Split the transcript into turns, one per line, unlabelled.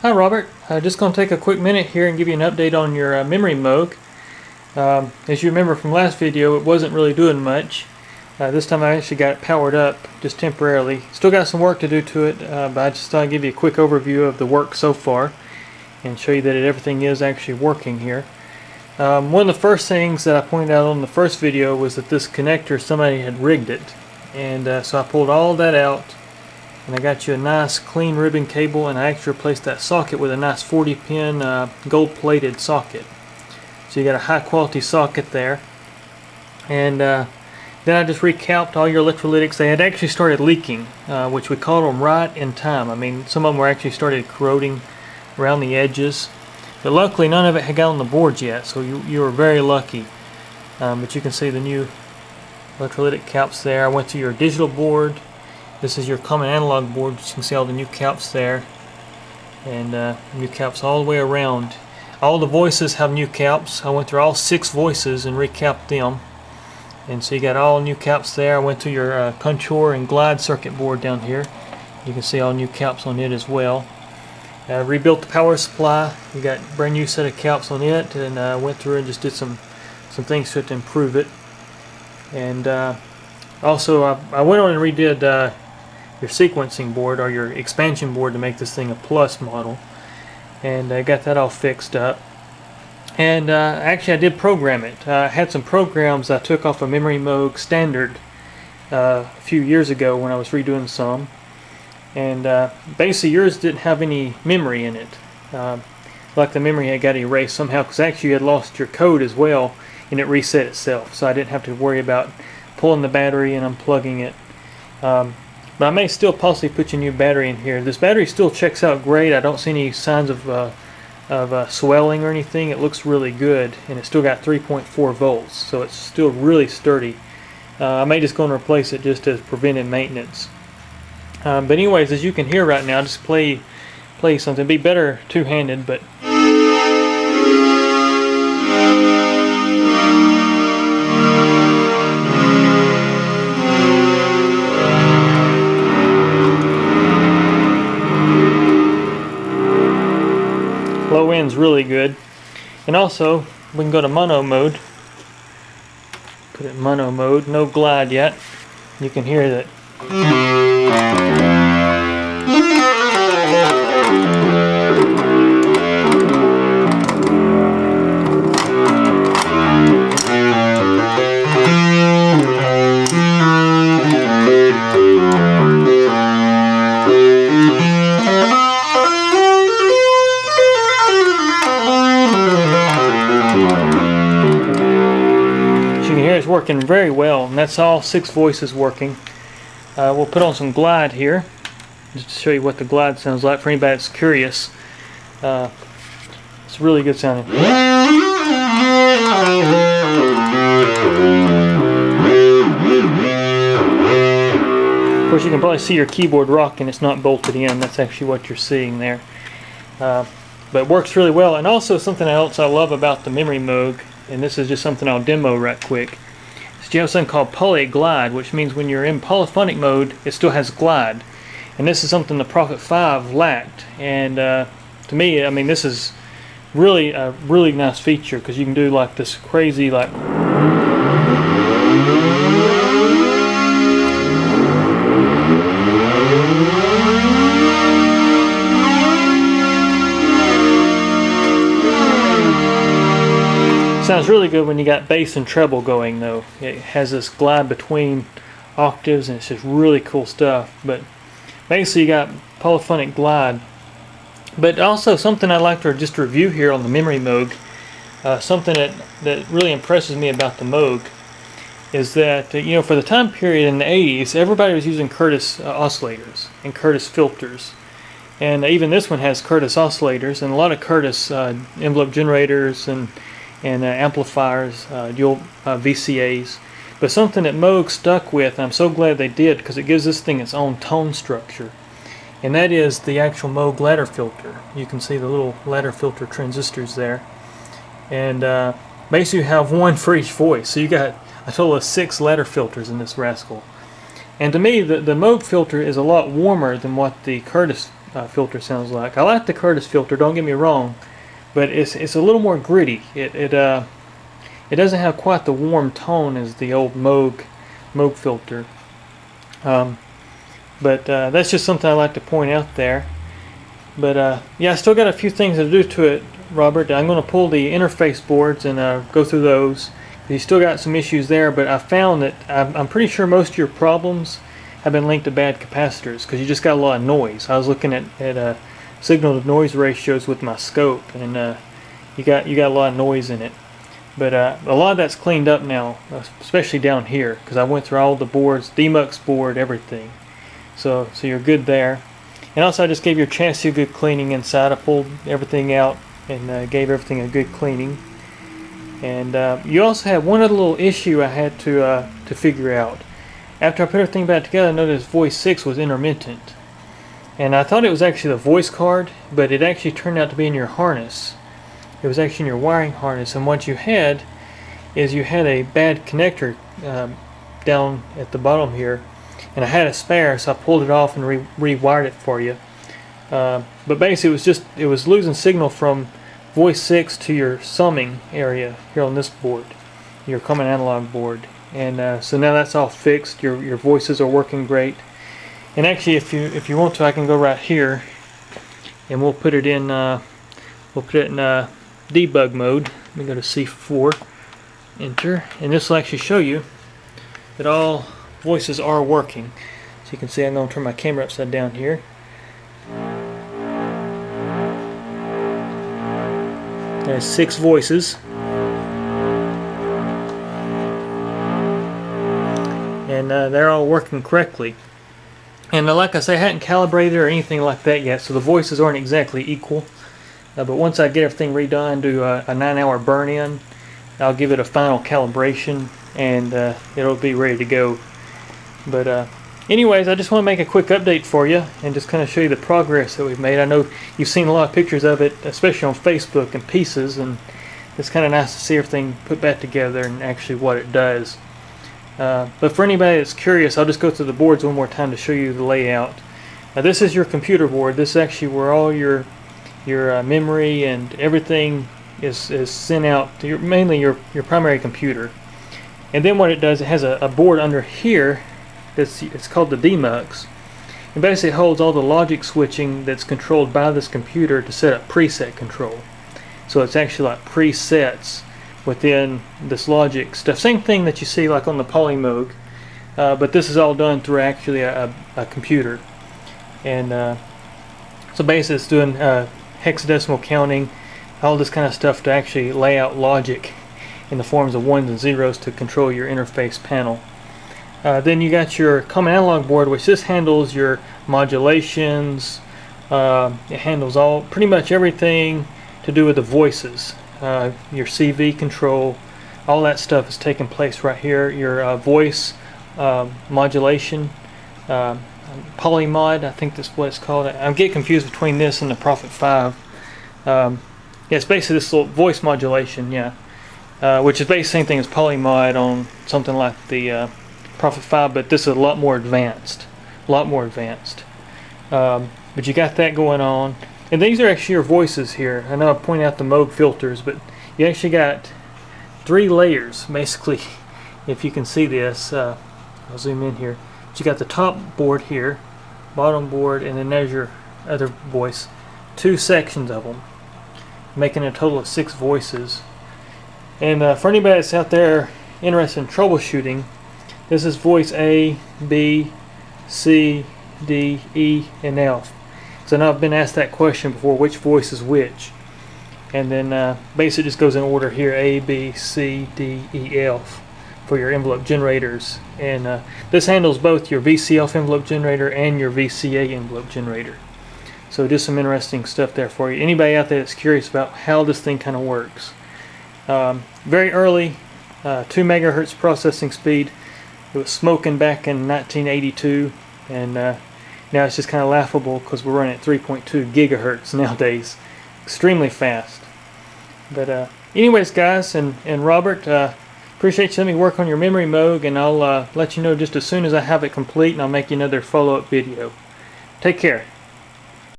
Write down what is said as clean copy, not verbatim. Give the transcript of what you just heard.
Hi Robert, just going to take a quick minute here and give you an update on your Memorymoog. As you remember from last video, it wasn't really doing much. This time I actually got it powered up just temporarily. Still got some work to do to it, but I just thought I'd give you a quick overview of the work so far and show you that everything is actually working here. One of the first things that I pointed out on the first video was that this connector, somebody had rigged it, and so I pulled all that out. And I got you a nice clean ribbon cable, and I actually replaced that socket with a nice 40 pin gold plated socket. So you got a high quality socket there. And then I just recalced all your electrolytics. They had actually started leaking, which we caught them right in time. I mean, some of them were actually started corroding around the edges. But luckily none of it had got on the boards yet, so you were very lucky. But you can see the new electrolytic caps there. I went to your digital board. This is your common analog board. You can see all the new caps there, and new caps all the way around. All the voices have new caps. I went through all 6 voices and recapped them, and so you got all new caps there. I went to your contour and glide circuit board down here. You can see all new caps on it as well. Rebuilt the power supply. You got a brand new set of caps on it, and went through and just did some things to it to improve it. And also I went on and redid your sequencing board, or your expansion board, to make this thing a plus model, and I got that all fixed up. And actually I did program it. I had some programs I took off a Memorymoog standard a few years ago when I was redoing some, and basically yours didn't have any memory in it. Like the memory had got erased somehow, because actually you had lost your code as well, and it reset itself, so I didn't have to worry about pulling the battery and unplugging it. But I may still possibly put your new battery in here. This battery still checks out great. I don't see any signs of swelling or anything. It looks really good, and it's still got 3.4 volts, so it's still really sturdy. I may just go and replace it just as preventive maintenance. But anyways, as you can hear right now, I'll just play something. It'd be better two-handed, but low end's really good. And also we can go to mono mode. Put it in mono mode, no glide yet. You can hear that. It's working very well, and that's all 6 voices working. We'll put on some glide here just to show you what the glide sounds like for anybody that's curious. It's really good sounding. Of course, you can probably see your keyboard rocking. It's not bolted in. That's actually what you're seeing there. But it works really well. And also something else I love about the Memorymoog, and this is just something I'll demo right quick. You have something called polyglide, which means when you're in polyphonic mode, it still has glide. And this is something the Prophet 5 lacked. And to me, I mean, this is really a really nice feature, because you can do like this crazy, like, sounds really good when you got bass and treble going, though. It has this glide between octaves, and it's just really cool stuff. But basically you got polyphonic glide. But also something I'd like to just review here on the Memorymoog, something that really impresses me about the Moog, is that you know, for the time period in the 80s, everybody was using Curtis oscillators and Curtis filters. And even this one has Curtis oscillators and a lot of Curtis envelope generators and amplifiers, dual VCAs. But something that Moog stuck with, and I'm so glad they did, because it gives this thing its own tone structure, and that is the actual Moog ladder filter. You can see the little ladder filter transistors there, and basically you have one for each voice, so you got a total of 6 ladder filters in this rascal. And to me, the Moog filter is a lot warmer than what the Curtis filter sounds like. I like the Curtis filter, don't get me wrong, but it's a little more gritty. It doesn't have quite the warm tone as the old Moog filter. But that's just something I like to point out there. But yeah, I still got a few things to do to it, Robert. I'm going to pull the interface boards and go through those. You still got some issues there, but I found that I'm pretty sure most of your problems have been linked to bad capacitors because you just got a lot of noise. I was looking at signal to noise ratios with my scope, and you got a lot of noise in it. But a lot of that's cleaned up now, especially down here, because I went through all the boards, Demux board, everything. So you're good there. And also I just gave your chassis a good cleaning inside. I pulled everything out and gave everything a good cleaning. And you also had one other little issue I had to figure out. After I put everything back together, I noticed voice 6 was intermittent. And I thought it was actually the voice card, but it actually turned out to be in your harness. It was actually in your wiring harness, and what you had is you had a bad connector down at the bottom here, and I had a spare, so I pulled it off and rewired it for you. But basically it was losing signal from voice 6 to your summing area here on this board, your common analog board. And so now that's all fixed. Your voices are working great. And actually, if you want to, I can go right here, and we'll put it in debug mode. Let me go to C4, enter, and this will actually show you that all voices are working. So you can see I'm going to turn my camera upside down here. There's 6 voices. And they're all working correctly. And like I say, I hadn't calibrated or anything like that yet, so the voices aren't exactly equal. But once I get everything redone, do a 9-hour burn-in, I'll give it a final calibration, and it'll be ready to go. But anyways, I just want to make a quick update for you and just kind of show you the progress that we've made. I know you've seen a lot of pictures of it, especially on Facebook and pieces, and it's kind of nice to see everything put back together and actually what it does. But for anybody that's curious, I'll just go through the boards one more time to show you the layout. Now this is your computer board. This is actually where all your memory and everything is sent out to mainly your primary computer. And then what it does, it has a board under here it's called the Demux. It basically holds all the logic switching that's controlled by this computer to set up preset control. So it's actually like presets within this logic stuff. Same thing that you see like on the Polymide, but this is all done through actually a computer. And so basically it's doing hexadecimal counting, all this kind of stuff to actually lay out logic in the forms of ones and zeros to control your interface panel. Then you got your common analog board, which this handles your modulations. It handles pretty much everything to do with the voices. Your CV control, all that stuff is taking place right here. Your voice modulation, Polymide, I think that's what it's called. I get confused between this and the Prophet 5. Yeah, it's basically this little voice modulation, yeah, which is basically the same thing as Polymide on something like the Prophet 5, but this is a lot more advanced. But you got that going on. And these are actually your voices here. I know I pointed out the Moog filters, but you actually got 3 layers, basically, if you can see this. I'll zoom in here. But you got the top board here, bottom board, and then there's your other voice. 2 sections of them, making a total of 6 voices. And for anybody that's out there interested in troubleshooting, this is voice A, B, C, D, E, and F. So now I've been asked that question before, which voice is which. And then basically it just goes in order here, A, B, C, D, E, F for your envelope generators. And this handles both your VCF envelope generator and your VCA envelope generator. So just some interesting stuff there for you. Anybody out there that's curious about how this thing kind of works. Very early, 2 megahertz processing speed. It was smoking back in 1982, and now it's just kind of laughable because we're running at 3.2 gigahertz nowadays. Extremely fast. But anyways, guys, and Robert, appreciate you letting me work on your Memorymoog, and I'll let you know just as soon as I have it complete, and I'll make you another follow-up video. Take care.